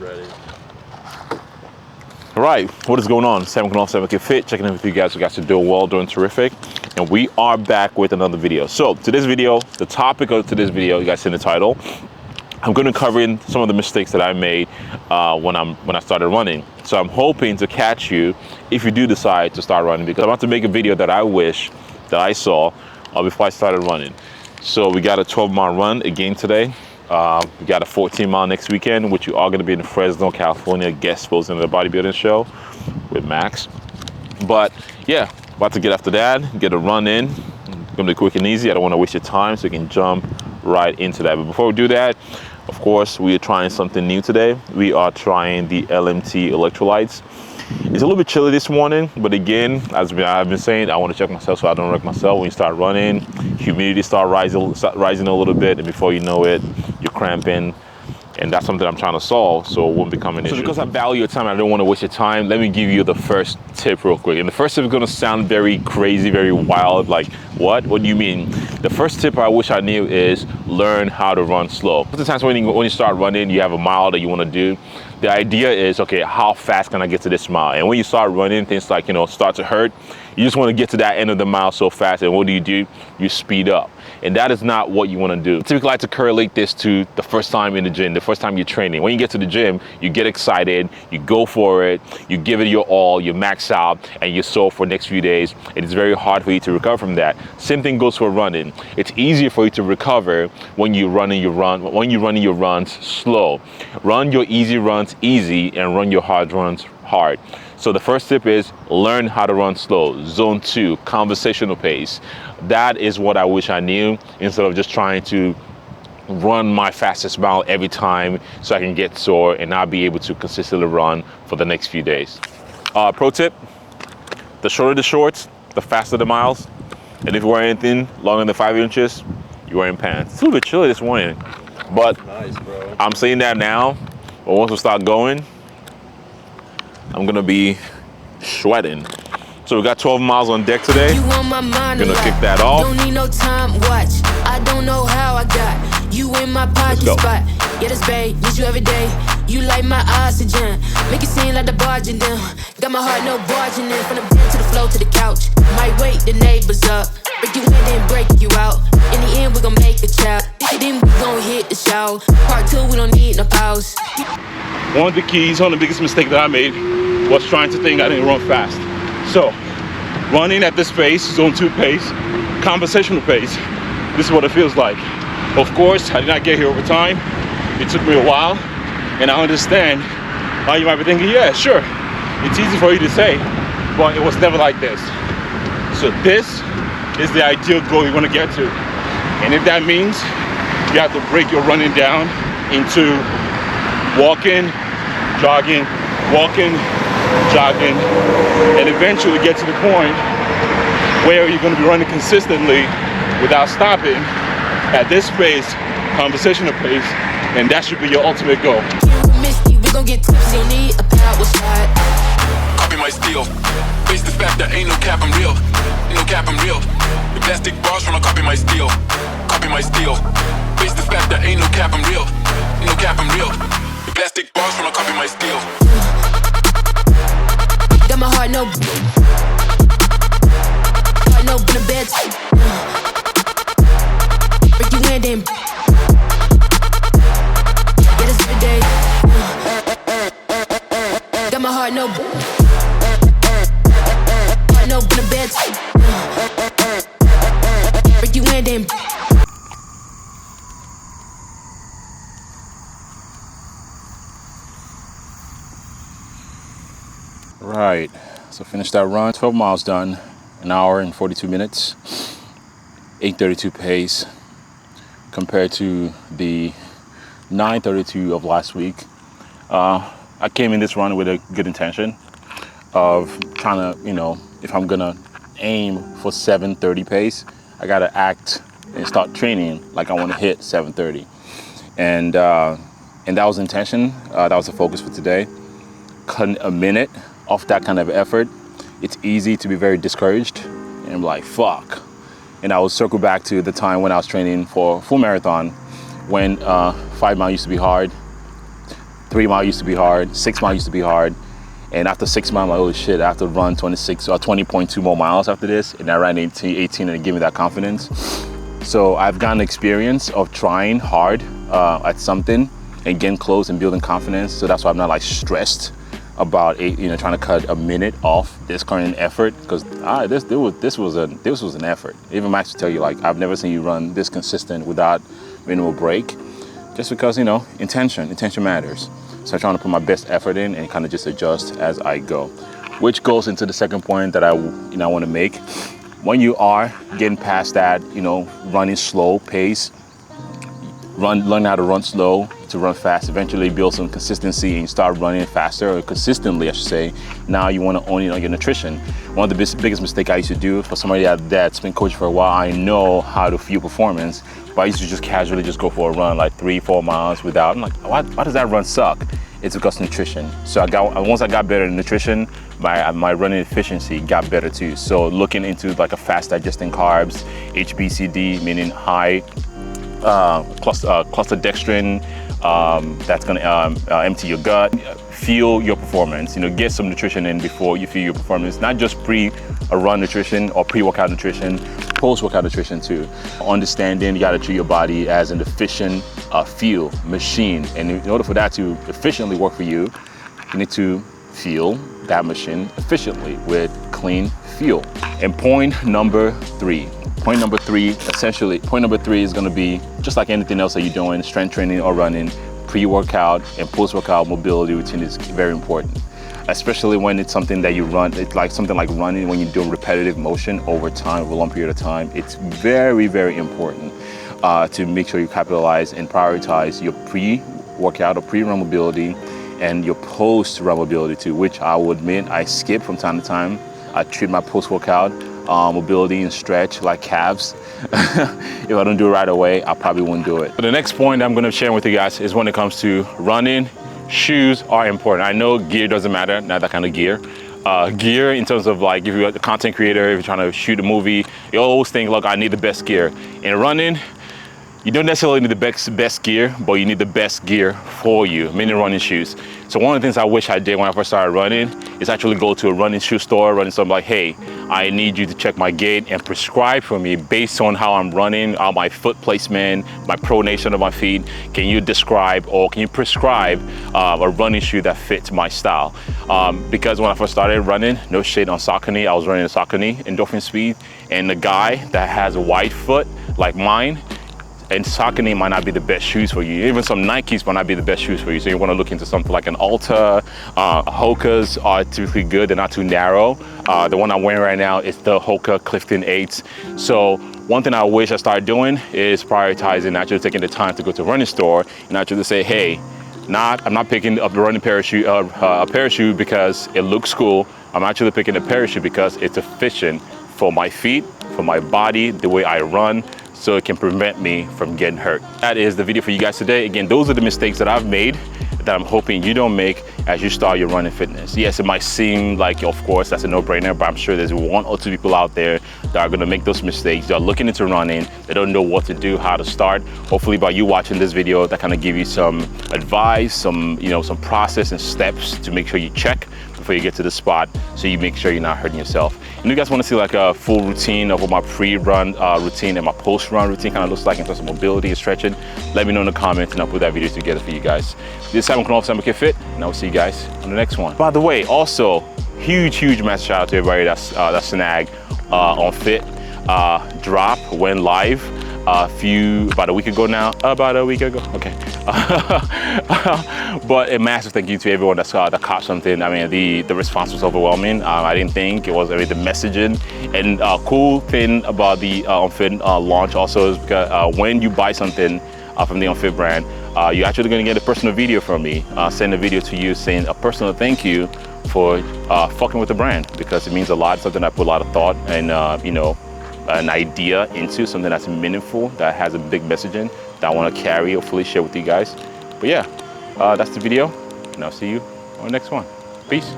Ready. All right, what is going on? Samok off Samok Fit, checking in with you guys. You guys are doing well, doing terrific. And we are back with another video. So today's video, the topic of today's video, you guys see in the title, I'm going to cover in some of the mistakes that I made when I started running. So I'm hoping to catch you if you do decide to start running, because I'm about to make a video that I wish that I saw before I started running. So we got a 12-mile run again today. We got a 14-mile next weekend, which you are going to be in Fresno, California, guest posting the bodybuilding show with Max. But yeah, about to get after that, get a run in. It's going to be quick and easy. I don't want to waste your time, so you can jump right into that. But before we do that, of course, we are trying something new today. We are trying the LMT electrolytes. It's a little bit chilly this morning, but again, as I've been saying, I want to check myself so I don't wreck myself. When you start running, humidity start rising a little bit, and before you know it, you're cramping. And that's something I'm trying to solve, so it won't become an issue. So because I value your time, I don't want to waste your time, let me give you the first tip real quick. And the first tip is going to sound very crazy, very wild, like, what? What do you mean? The first tip I wish I knew is learn how to run slow. Most of the times when you start running, you have a mile that you want to do. The idea is, okay, how fast can I get to this mile? And when you start running, things like, start to hurt. You just want to get to that end of the mile so fast, and what do? You speed up. And that is not what you want to do. I typically like to correlate this to the first time in the gym, the first time you're training. When you get to the gym, you get excited, you go for it, you give it your all, you max out, and you're sore for the next few days. It is very hard for you to recover from that. Same thing goes for running. It's easier for you to recover when you're running your runs slow. Run your easy runs easy and run your hard runs hard. So the first tip is learn how to run slow. Zone 2, conversational pace. That is what I wish I knew, instead of just trying to run my fastest mile every time so I can get sore and not be able to consistently run for the next few days. Pro tip, the shorter the shorts, the faster the miles. And if you wear anything longer than 5 inches, you're wearing pants. It's a little bit chilly this morning, but nice, bro. I'm saying that now, but once we start going, I'm gonna be sweating. So we got 12 miles on deck today. You on my mind, gonna kick that off. Don't need no time, watch. I don't know how I got you in my pocket spot. Yeah, that's babe, need you every day. You like my oxygen, make it seem like the barging down. Got my heart no barging in, from the bed to the floor to the couch. Might wake the neighbors up, break you in then break you out. In the end we gon' make a child, then we gon' hit the show. Part 2 we don't need no pause. One of the biggest mistakes that I made was trying to think I didn't run fast. So, running at this pace, zone 2 pace, conversational pace, this is what it feels like. Of course, I did not get here over time. It took me a while, and I understand why you might be thinking, yeah, sure, it's easy for you to say, but it was never like this. So this is the ideal goal you want to get to. And if that means you have to break your running down into walking, jogging, and eventually get to the point where you're going to be running consistently without stopping at this pace, conversational pace, and that should be your ultimate goal. Misty, we gon' get tipsy, need a power shot. Copy my steel, face the fact that ain't no cap, I'm real. No cap, I'm real. The plastic bars tryna copy my steel. Copy my steel, face the fact that ain't no cap, I'm real. No cap, I'm real. The plastic bars tryna copy my steel. Got my heart no in the bed. Break you in then. Yeah, this every day. Got my heart no in the bed. Break you in then. Right, so finished that run, 12 miles done, an hour and 42 minutes, 8:32 pace compared to the 9:32 of last week. I came in this run with a good intention of trying to, if I'm gonna aim for 7:30 pace, I gotta act and start training like I wanna hit 7:30. And that was the intention, that was the focus for today. Cutting a minute off that kind of effort, it's easy to be very discouraged and I'm like, fuck. And I will circle back to the time when I was training for full marathon, when 5 mile used to be hard, 3 mile used to be hard, 6 mile used to be hard. And after 6 miles, I'm like, holy shit, I have to run 20.2 more miles after this. And I ran 18 and it gave me that confidence. So I've gotten experience of trying hard at something and getting close and building confidence. So that's why I'm not like stressed about trying to cut a minute off this current effort, because this was an effort. Even Max would tell you, like, I've never seen you run this consistent without minimal break, just because intention matters. So I'm trying to put my best effort in and kind of just adjust as I go, which goes into the second point that I want to make. When you are getting past that, running slow pace, learn how to run slow to run fast, eventually build some consistency and start running faster, or consistently, I should say. Now you want to own your nutrition. One of the biggest mistakes I used to do, for somebody that's been coaching for a while, I know how to fuel performance, but I used to just casually just go for a run like 3-4 miles without. I'm like, why does that run suck? It's because of nutrition. So once I got better in nutrition, my running efficiency got better too. So looking into like a fast digesting carbs, HBCD, meaning high cluster dextrin, that's going to empty your gut, fuel your performance. Get some nutrition in before you fuel your performance, not just pre-run nutrition or pre-workout nutrition, post-workout nutrition too. Understanding you got to treat your body as an efficient fuel machine, and in order for that to efficiently work for you, you need to fuel that machine efficiently with clean fuel. And point number three is going to be just like anything else that you're doing, strength training or running. Pre-workout and post-workout mobility routine is very important, especially when it's something that you run. It's like something like running, when you're doing repetitive motion over time, over a long period of time. It's very, very important to make sure you capitalize and prioritize your pre-workout or pre-run mobility and your post-run mobility too, which I will admit I skip from time to time. I treat my post-workout mobility and stretch like calves. If I don't do it right away, I probably won't do it. The next point I'm going to share with you guys is when it comes to running, shoes are important. I know gear doesn't matter, not that kind of gear. Gear in terms of like, if you're a content creator, if you're trying to shoot a movie, you always think, look, I need the best gear. In running, you don't necessarily need the best gear, but you need the best gear for you, meaning running shoes. So one of the things I wish I did when I first started running is actually go to a running shoe store, running something like, hey, I need you to check my gait and prescribe for me based on how I'm running, my foot placement, my pronation of my feet. Can you describe or can you prescribe a running shoe that fits my style? Because when I first started running, no shade on Saucony, I was running a Saucony Endorphin Speed, and the guy that has a wide foot like mine, and Saucony might not be the best shoes for you. Even some Nikes might not be the best shoes for you. So you want to look into something like an Alta. Hokas are typically good. They're not too narrow. The one I'm wearing right now is the Hoka Clifton 8s. So one thing I wish I started doing is prioritizing, actually taking the time to go to a running store and actually say, hey, I'm not picking up a running parachute, a parachute because it looks cool. I'm actually picking a parachute because it's efficient for my feet, for my body, the way I run, so it can prevent me from getting hurt. That is the video for you guys today. Again, those are the mistakes that I've made that I'm hoping you don't make as you start your running fitness. Yes, it might seem like, of course, that's a no-brainer, but I'm sure there's 1 or 2 people out there that are gonna make those mistakes. They're looking into running, they don't know what to do, how to start. Hopefully by you watching this video, that kind of give you some advice, some process and steps to make sure you check before you get to the spot, so you make sure you're not hurting yourself. And if you guys want to see like a full routine of what my pre-run routine and my post-run routine kind of looks like in terms of mobility and stretching, let me know in the comments and I'll put that video together for you guys. This is Samok of Samok Get Fit, and I'll see you guys on the next one. By the way, also huge massive shout out to everybody that snagged on Fit drop went live about a week ago now. Okay. But a massive thank you to everyone that caught something. I mean, the response was overwhelming. I didn't think it was the messaging. And cool thing about the Unfit launch also is because when you buy something from the Unfit brand, you're actually going to get a personal video from me. Send a video to you saying a personal thank you for fucking with the brand, because it means a lot. It's something I put a lot of thought and an idea into, something that's meaningful, that has a big messaging that I want to carry, hopefully share with you guys. But yeah, that's the video, and I'll see you on the next one. Peace.